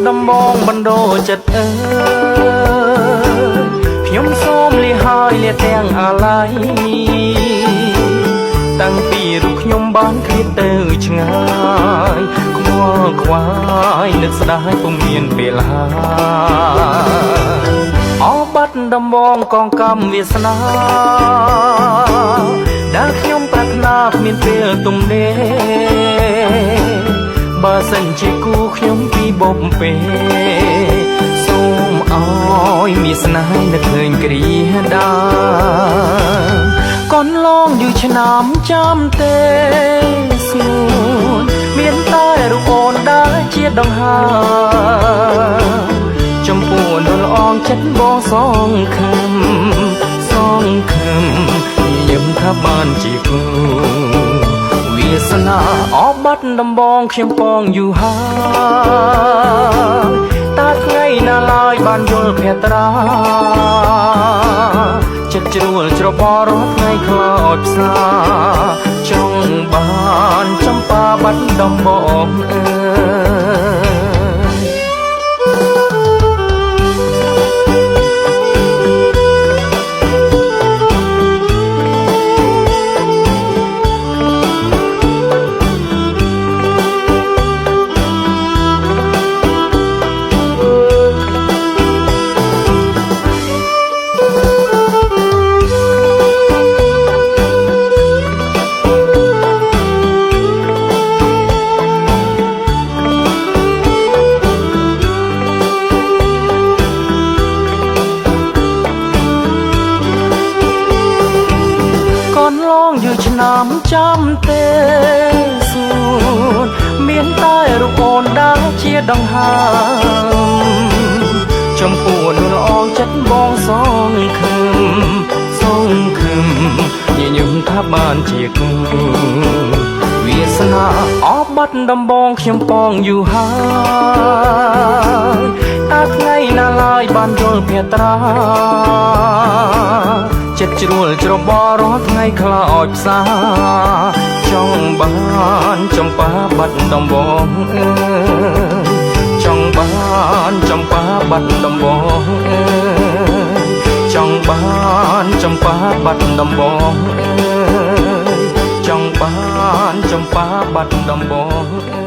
ដំបងបណ្ដោចិត្តអើយខ្ញុំសូមលាហើយលាទាំងអាឡ័យតាំងពីរូបខ្ញុំបានឃ្លាតទៅឆ្ងាយខ្វល់ខ្វាយនឹកស្ដាយពុំមានពេលហើយអរបាត់ដំបងកងកម្មវាសនាដែលខ្ញុំប្រាថ្នាគ្មានពេលទំនេរបើសិនជាគូខ្ញុំពីបំពេសូមអើយមានស្នេហ៍នឹកឃើញគ្រាដាកូនឡងយូរឆ្នាំចាំទេស្ងួនមានតែរូបអូនដែលជាដង្ហើចំពោះនលអងចិត្តបងសងខំខ្ញុំថាបានជាគូវាសនាអបបាត់ដំបងខ្ញុំពងយូរហើយតើថ្ងៃណាឡើយបានយល់ភក្ត្រាចិត្តជ្រួលច្របល់រាល់ថ្ងៃខ្លោចផ្សាចង់បានចំប៉ាបាត់ដំបងអើយូរឆ្នាំចាំទេសួនមានតែរូបអូនដែលជាដង្ហើមចំពោះនលអងចិត្តបងសងខឹមញញឹមថាបានជាគូវាសនាអបបាត់ដំបងខ្ញុំពងយូរហើយតើថ្ងៃណាឡើយបានយល់ភក្ត្រាចិត្តជ្រួលច្របល់រាល់ថ្ងៃខ្លោចផ្សាចង់បានចំប៉ាបាត់ដំបងអើយចង់បានចំប៉ាបាត់ដំបងអើយចង់បានចំប៉ាបាត់ដំបងអើយចង់បានចំប៉ាបាត់ដំបង